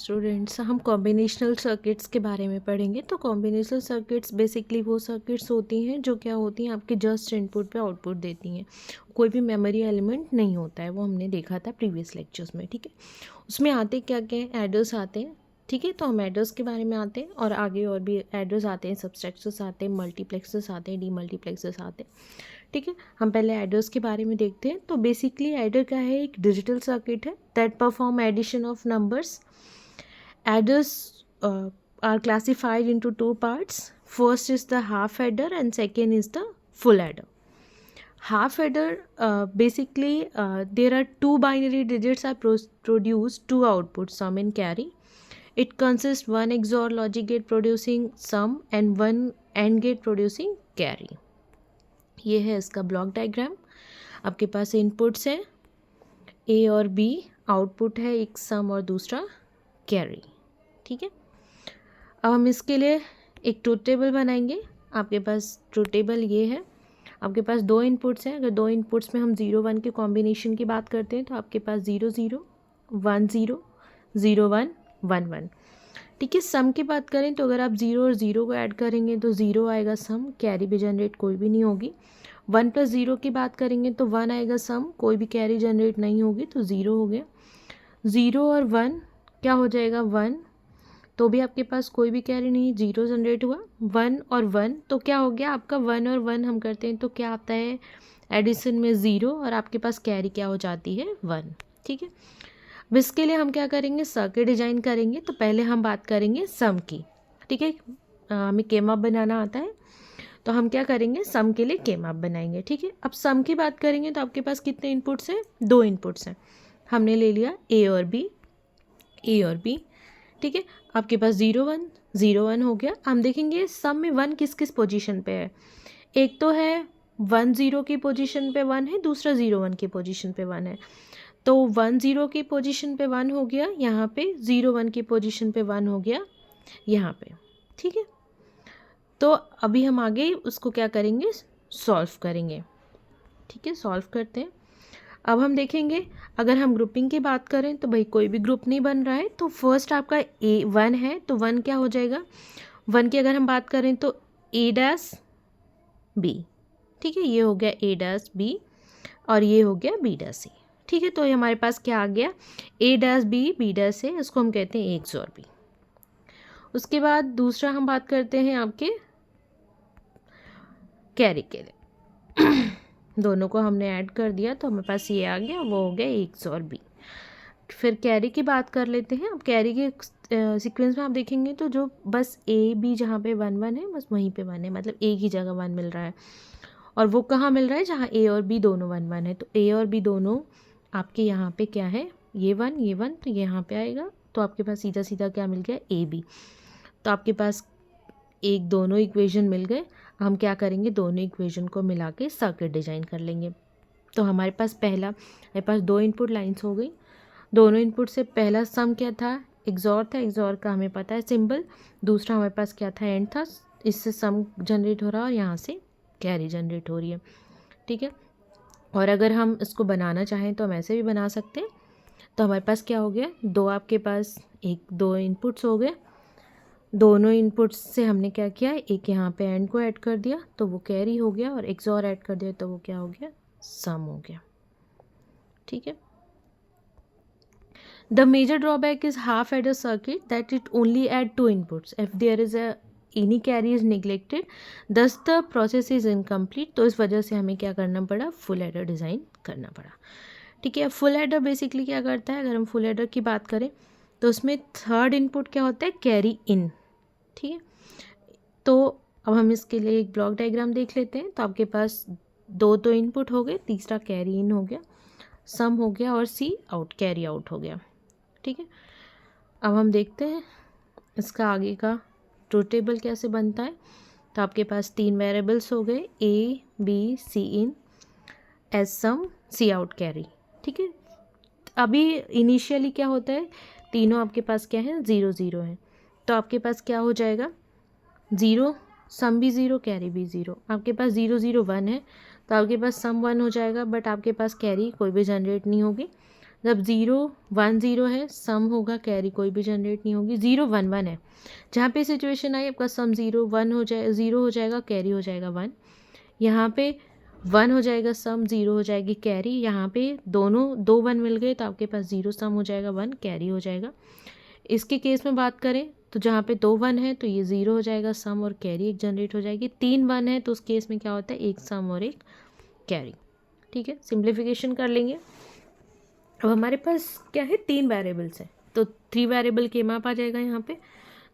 Students, हम combinational circuits के बारे में पढ़ेंगे। तो कॉम्बिनेशनल सर्किट्स बेसिकली वो सर्किट्स होती हैं जो क्या होती हैं, आपके जस्ट इनपुट पे आउटपुट देती हैं। कोई भी मेमोरी एलिमेंट नहीं होता है, वो हमने देखा था प्रीवियस लेक्चर्स में। ठीक है, उसमें आते क्या क्या हैं, एडर्स आते हैं। ठीक है, तो हम एडर्स के बारे में आते हैं और आगे और भी एडर्स आते हैं, सब्सट्रैक्टर्स आते हैं, मल्टीप्लेक्सर्स आते हैं, डीमल्टीप्लेक्सर्स आते हैं। ठीक है, हम पहले एडर्स के बारे में देखते हैं। तो बेसिकली एडर क्या है, एक डिजिटल सर्किट है that perform addition of numbers. Adders are classified into two parts. First is the half adder and second is the full adder. Half adder, basically there are two binary digits are produced, two outputs, sum and carry. It consists one XOR logic gate producing sum and one AND gate producing carry. ये है इसका block diagram. आपके पास inputs हैं A और B, output है एक सम और दूसरा कैरी। ठीक है, अब हम इसके लिए एक ट्रूथ टेबल बनाएंगे। आपके पास ट्रूथ टेबल ये है। आपके पास दो इनपुट्स हैं। अगर दो इनपुट्स में हम 0 1 के कॉम्बिनेशन की बात करते हैं तो आपके पास 0 0 1 0 0 1 1 1। ठीक है, सम की बात करें तो अगर आप 0 और 0 को ऐड करेंगे तो 0 आएगा सम, कैरी भी जनरेट कोई भी नहीं होगी। 1 + 0 की बात करेंगे तो 1 आएगा सम, कोई भी कैरी जनरेट नहीं होगी, तो 0 हो गया। 0 और 1 क्या हो जाएगा, 1, तो भी आपके पास कोई भी कैरी नहीं, 0 जनरेट हुआ। 1 और 1 तो क्या हो गया आपका, 1 और 1 हम करते हैं तो क्या आता है, एडिशन में 0 और आपके पास कैरी क्या हो जाती है, 1। ठीक है, अब इसके लिए हम क्या करेंगे, सर्किट डिजाइन करेंगे। तो पहले हम बात करेंगे सम की। ठीक है, हमें के मैप बनाना आता है तो हम क्या करेंगे, सम के लिए के मैप बनाएंगे। ठीक है, अब सम की बात करेंगे तो आपके पास कितने इनपुट्स हैं, दो इनपुट्स हैं। हमने ले लिया ए और बी, ए और बी। ठीक है, आपके पास 0 1 0 1 हो गया। हम देखेंगे सम में 1 किस किस पोजीशन पे है। एक तो है 1 0 की पोजीशन पे 1 है, दूसरा 0 1 की पोजीशन पे 1 है। तो 1 0 की पोजीशन पे 1 हो गया यहाँ पे, 0 1 की पोजीशन पे 1 हो गया यहाँ पे। ठीक है, तो अभी हम आगे उसको क्या करेंगे, सॉल्व करेंगे। ठीक है, सॉल्व करते हैं। अब हम देखेंगे अगर हम ग्रुपिंग की बात करें तो भाई कोई भी ग्रुप नहीं बन रहा है। तो फर्स्ट आपका ए 1 है तो 1 क्या हो जाएगा, 1 की अगर हम बात करें तो A' B। ठीक है, ये हो गया A' B और ये हो गया B'। ठीक है, तो ये हमारे पास क्या आ गया, A', B', इसको हम कहते हैं A XOR B। उसके बाद दूसरा हम बात करते हैं आपके कैरी के लिए। दोनों को हमने ऐड कर दिया तो हमारे पास ये आ गया, वो हो गया A XOR B। फिर कैरी की बात कर लेते हैं। अब कैरी के सीक्वेंस में आप देखेंगे तो जो बस ए बी जहाँ पे 1 1 है, बस वहीं पे 1 है, मतलब एक ही जगह 1 मिल रहा है। और वो कहाँ मिल रहा है, जहाँ ए और बी दोनों 1 1 है। तो ए और बी दोनों आपके यहाँ पे क्या है, ये 1 ये 1, तो यहाँ पे आएगा। तो आपके पास सीधा सीधा क्या मिल गया, ए बी। तो आपके पास एक दोनों इक्वेशन मिल गए। हम क्या करेंगे, दोनों इक्वेशन को मिला के सर्किट डिजाइन कर लेंगे। तो हमारे पास हमारे पास दो इनपुट लाइन्स हो गई। दोनों इनपुट से पहला सम क्या था, एक्सॉर था, एक्सॉर का हमें पता है सिंबल। दूसरा हमारे पास क्या था, एंड था, इससे सम जनरेट हो रहा है और यहाँ से कैरी जनरेट हो रही है। ठीक है, और अगर हम इसको बनाना चाहें तो हम ऐसे भी बना सकते हैं। तो हमारे पास क्या हो गया, दो आपके पास दो इनपुट्स हो गए। दोनों इनपुट्स से हमने क्या किया, एक यहाँ पे एंड को ऐड कर दिया तो वो कैरी हो गया, और एक्सॉर ऐड कर दिया तो वो क्या हो गया, सम हो गया। ठीक है, the major drawback is half adder circuit that it only add two inputs. If there is any carry is neglected, thus the process is incomplete. तो इस वजह से हमें क्या करना पड़ा, फुल एडर डिज़ाइन करना पड़ा। ठीक है, फुल एडर बेसिकली क्या करता है, अगर हम फुल एडर की बात करें तो उसमें थर्ड इनपुट क्या होता है, कैरी इन। ठीक है, तो अब हम इसके लिए एक ब्लॉक डायग्राम देख लेते हैं। तो आपके पास दो तो इनपुट हो गए, तीसरा कैरी इन हो गया, सम हो गया और सी आउट, कैरी आउट हो गया। ठीक है, अब हम देखते हैं इसका आगे का ट्रूथ टेबल कैसे बनता है। तो आपके पास 3 वेरिएबल्स हो गए, A B C in as sum C out carry. ठीक है, अभी इनिशियली क्या होता है, तीनों आपके पास क्या है, 0 0 है। तो आपके पास क्या हो जाएगा, 0, सम भी 0, कैरी भी 0। आपके पास 0 0 1 है तो आपके पास सम 1 हो जाएगा, बट आपके पास कैरी कोई भी जनरेट नहीं होगी। जब 0 1 0 है सम होगा, कैरी कोई भी जनरेट नहीं होगी। 0 1 1 है, जहाँ पे सिचुएशन आई आपका सम 0 1 हो जाए, 0 हो जाएगा, कैरी हो जाएगा 1। यहाँ पे 1 हो जाएगा सम, 0 हो जाएगी कैरी। यहाँ पे दोनों 2 1 मिल गए तो आपके पास 0 सम हो जाएगा, 1 कैरी हो जाएगा। इसके केस में बात करें तो जहाँ पे 2 1 है तो ये 0 हो जाएगा सम और कैरी एक जनरेट हो जाएगी। 3 1 है तो उस केस में क्या होता है, एक सम और एक कैरी। ठीक है, सिंप्लीफिकेशन कर लेंगे। अब हमारे पास क्या है, 3 वेरिएबल्स हैं तो 3 वेरिएबल के माप आ जाएगा यहाँ पे।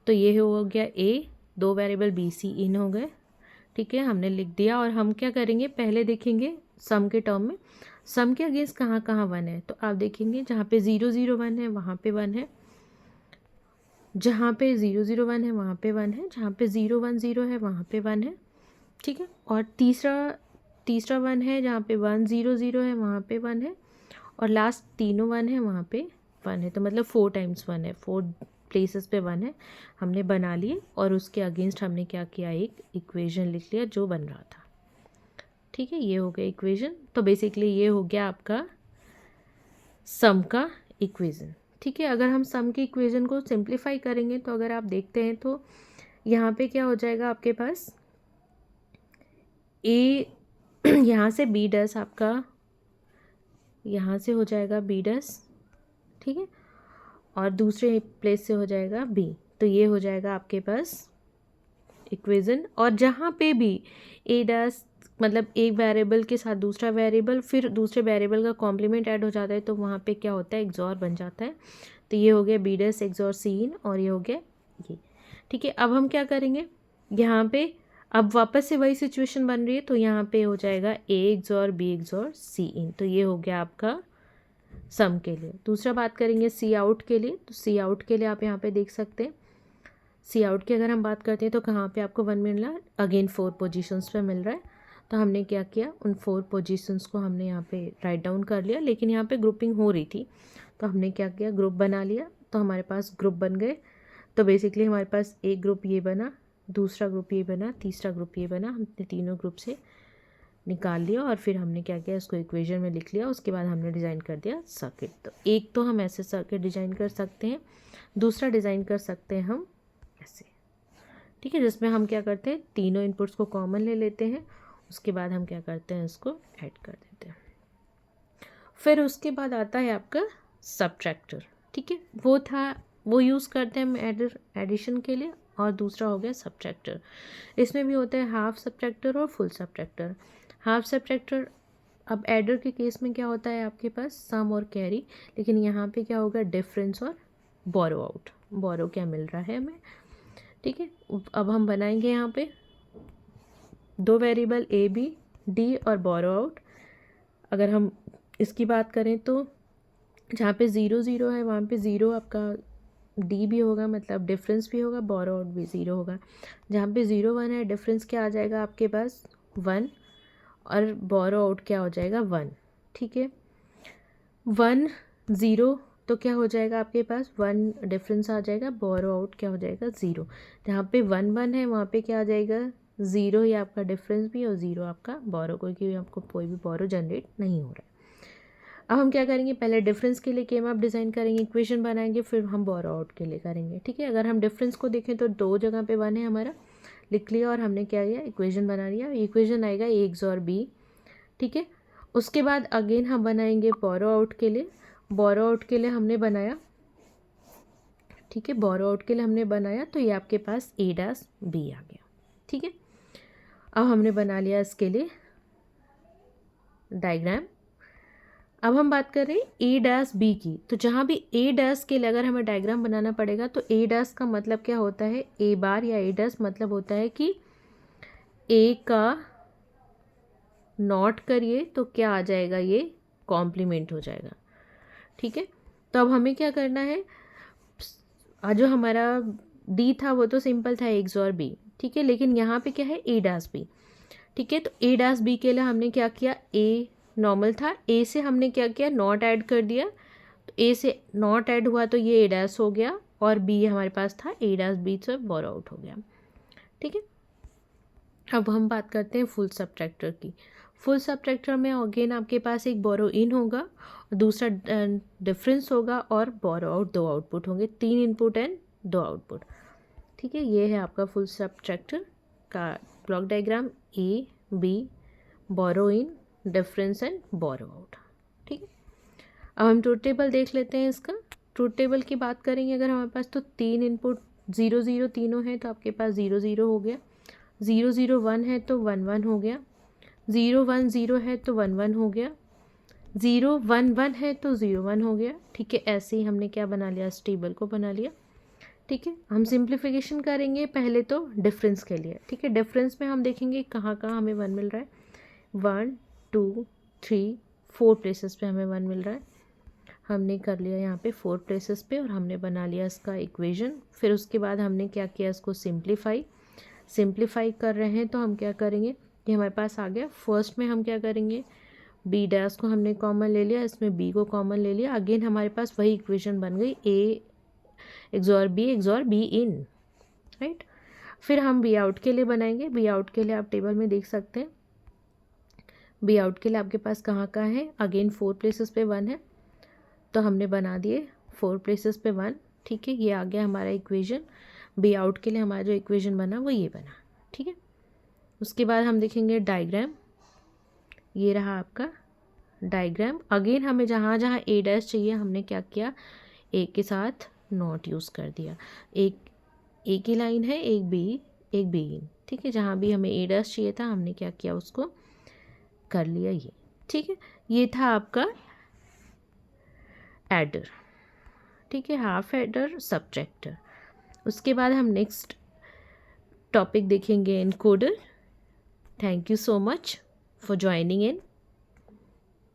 तो ये हो गया ए, 2 वेरिएबल बी सी इन हो गए। ठीक है, हमने लिख दिया। और हम क्या करेंगे, पहले देखेंगे सम के टर्म में, सम के अगेंस्ट कहाँ कहाँ 1 है। तो आप देखेंगे जहाँ पे 0 0 1 है वहाँ पे 1 है, जहाँ पे 0 0 1 है वहाँ पे 1 है, जहाँ पे 0 1 0 है वहाँ पे 1 है। ठीक है, और तीसरा 1 है जहाँ पे 1 0 0 है वहाँ पे 1 है, और लास्ट तीनों 1 है वहाँ पे 1 है। तो मतलब 4 टाइम्स 1 है, 4 प्लेसेस पे 1 है, हमने बना लिए। और उसके अगेंस्ट हमने क्या किया, एक इक्वेशन लिख लिया जो बन रहा था। ठीक है, ये हो गया इक्वेशन। तो बेसिकली ये हो गया आपका सम का इक्वेशन। ठीक है, अगर हम सम के इक्वेशन को सिंप्लीफाई करेंगे तो अगर आप देखते हैं तो यहाँ पे क्या हो जाएगा आपके पास, ए यहाँ से बी डस आपका यहाँ से हो जाएगा बी डस। ठीक है, और दूसरे प्लेस से हो जाएगा बी। तो ये हो जाएगा आपके पास इक्वेशन। और जहाँ पे भी ए डस मतलब एक वेरिएबल के साथ दूसरा वेरिएबल फिर दूसरे वेरिएबल का कॉम्प्लीमेंट ऐड हो जाता है तो वहाँ पे क्या होता है, एक्सॉर बन जाता है। तो ये हो गया बी डस एक्सॉर सी इन, और ये हो गया ये। ठीक है, अब हम क्या करेंगे, यहाँ पे अब वापस से वही सिचुएशन बन रही है तो यहाँ पे हो जाएगा ए एक्सॉर बी एक्सॉर सी इन। तो ये हो गया आपका सम के लिए। दूसरा बात करेंगे सी आउट के लिए। तो सी आउट के लिए आप यहाँ पे देख सकते हैं, सी आउट की अगर हम बात करते हैं तो कहाँ पे आपको 1 मिल रहा है, अगेन 4 पोजीशंस पे मिल रहा है। तो हमने क्या किया, उन 4 पोजीशंस को हमने यहाँ पे राइट डाउन कर लिया, लेकिन यहाँ पे ग्रुपिंग हो रही थी तो हमने क्या किया, ग्रुप बना लिया। तो हमारे पास ग्रुप बन गए। तो बेसिकली हमारे पास एक ग्रुप ये बना, दूसरा ग्रुप ये बना, तीसरा ग्रुप ये बना। हमने तीनों ग्रुप से निकाल लिया और फिर हमने क्या किया, इसको इक्वेशन में लिख लिया। उसके बाद हमने डिज़ाइन कर दिया सर्किट। तो एक तो हम ऐसे सर्किट डिज़ाइन कर सकते हैं, दूसरा डिज़ाइन कर सकते हैं हम ऐसे। ठीक है, जिसमें हम क्या करते हैं, तीनों इनपुट्स को कॉमन ले लेते हैं, उसके बाद हम क्या करते हैं, इसको ऐड कर देते हैं। फिर उसके बाद आता है आपका सब्ट्रैक्टर। ठीक है, वो यूज़ करते हैं हम एडिशन के लिए, और दूसरा हो गया सब्ट्रैक्टर। इसमें भी होता है हाफ सब्ट्रैक्टर और फुल सब्ट्रैक्टर। हाफ सब्ट्रैक्टर, अब एडर के केस में क्या होता है आपके पास सम और कैरी, लेकिन यहाँ पे क्या होगा, डिफरेंस और बोरो आउट, बोरो क्या मिल रहा है हमें। ठीक है, अब हम बनाएंगे यहाँ पे 2 वेरिएबल ए बी डी और बोरो आउट। अगर हम इसकी बात करें तो जहाँ पे 0 0 है वहाँ पे 0 आपका डी भी होगा, मतलब डिफरेंस भी होगा, बोरो आउट भी 0 होगा। जहाँ पे 0 1 है डिफरेंस क्या आ जाएगा आपके पास 1, और बोरो आउट क्या हो जाएगा 1। ठीक है, 1 0 तो क्या हो जाएगा आपके पास 1 डिफरेंस आ जाएगा, बोरो आउट क्या हो जाएगा 0। जहाँ पे 1 1 है वहाँ पे क्या आ जाएगा 0 ही आपका डिफरेंस भी और 0 आपका बोरो, क्योंकि आपको कोई भी बोरो जनरेट नहीं हो रहा है। अब हम क्या करेंगे, पहले डिफरेंस के लिए केम आप डिज़ाइन करेंगे, इक्वेशन बनाएंगे, फिर हम बोरो आउट के लिए करेंगे। ठीक है, अगर हम डिफरेंस को देखें तो 2 जगह पे 1 है हमारा, लिख लिया और हमने क्या किया, इक्वेशन बना लिया। इक्वेशन आएगा ए एक्सॉर बी। ठीक है, उसके बाद अगेन हम बनाएंगे बोरो आउट के लिए। बोरो आउट के लिए हमने बनाया, ठीक है, बोरो आउट के लिए हमने बनाया तो ये आपके पास ए डैश बी आ गया। ठीक है, अब हमने बना लिया इसके लिए डायग्राम। अब हम बात करें ए डैश बी की। तो जहाँ भी ए डैश के लिए अगर हमें डायग्राम बनाना पड़ेगा तो ए डैश का मतलब क्या होता है, ए बार या ए डैश मतलब होता है कि ए का नॉट करिए तो क्या आ जाएगा, ये कॉम्प्लीमेंट हो जाएगा। ठीक है, तो अब हमें क्या करना है, जो हमारा डी था वो तो सिंपल था एक्स और बी। ठीक है, लेकिन यहाँ पे क्या है ए डैश बी। ठीक है, तो ए डैश बी के लिए हमने क्या किया, ए नॉर्मल था, ए से हमने क्या किया, नॉट ऐड कर दिया। तो ए से नॉट ऐड हुआ तो ये ए डैश हो गया, और बी हमारे पास था ए डैश बी से बोरो आउट हो गया। ठीक है, अब हम बात करते हैं फुल सब्ट्रैक्टर की। फुल सबट्रैक्टर में अगेन आपके पास एक बोरो इन होगा और दूसरा डिफरेंस होगा और बोरो आउट, दो आउटपुट होंगे, 3 इनपुट एंड 2 आउटपुट। ठीक है, ये है आपका फुल सबट्रैक्टर का block diagram, A B, borrow in, difference and borrow out. ठीक है, अब हम ट्रूथ टेबल देख लेते हैं इसका। ट्रूथ टेबल की बात करेंगे अगर हमारे पास, तो 3 इनपुट 0 0 तीनों हैं तो आपके पास 0 0 हो गया, 0 0 1 है तो 1 1 हो गया, 0 1 0 है तो 1 1 हो गया, 0 1 1 है तो 0 1 हो गया। ठीक है, ऐसे ही हमने क्या बना लिया, इस टेबल को बना लिया। ठीक है, हम सिंप्लीफिकेशन करेंगे पहले तो डिफरेंस के लिए। ठीक है, डिफरेंस में हम देखेंगे कहाँ कहाँ हमें 1 मिल रहा है, 1 2 3 4 प्लेसेस पे हमें 1 मिल रहा है। हमने कर लिया यहाँ पे 4 प्लेसेस पे और हमने बना लिया इसका इक्वेशन। फिर उसके बाद हमने क्या किया, इसको सिंप्लीफाई कर रहे हैं तो हम क्या करेंगे, ये हमारे पास आ गया। फर्स्ट में हम क्या करेंगे, बी डैश को हमने कॉमन ले लिया, इसमें बी को कॉमन ले लिया, अगेन हमारे पास वही इक्वेशन बन गई, ए एक्सॉर बी इन, राइट। फिर हम बी आउट के लिए बनाएंगे। बी आउट के लिए आप टेबल में देख सकते हैं, बी आउट के लिए आपके पास कहाँ कहाँ है, अगेन 4 प्लेसेस पे 1 है तो हमने बना दिए 4 प्लेसेस पे 1। ठीक है, ये आ गया हमारा इक्वेशन। बी आउट के लिए हमारा जो इक्वेशन बना वो ये बना। ठीक है, उसके बाद हम देखेंगे डायग्राम, ये रहा आपका डायग्राम। अगेन हमें जहाँ जहाँ ए डैश चाहिए हमने क्या किया, ए के साथ नॉट यूज़ कर दिया। एक ए की लाइन है, एक बी इन। ठीक है, जहाँ भी हमें ए डैश चाहिए था हमने क्या किया, उसको कर लिया ये। ठीक है, ये था आपका एडर। ठीक है, हाफ एडर, सबट्रैक्टर। उसके बाद हम नेक्स्ट टॉपिक देखेंगे encoder. Thank you so much for joining in.